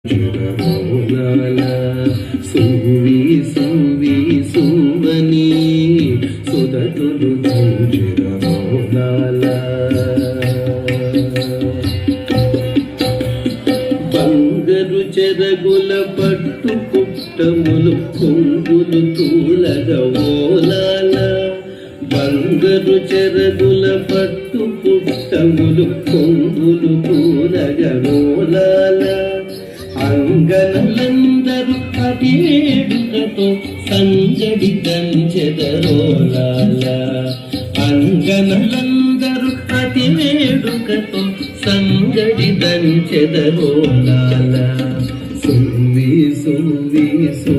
చిరమౌలాల సువి సువి సువని సుదతులు చిరమౌలాల బంగరు చెరగుల పట్టు పుట్టములు కొంగులు తూలగవోలాల బంగరు చెరగుల పట్టు పుట్టములు కొంగులు తూలగవోలాల అంగనలందరూ అదేడుకతో సంజడి దంచెదరోలాల అంగనలందరూ అదేడుకతో సంజడి దంచెదరోలాల సువి సువి సు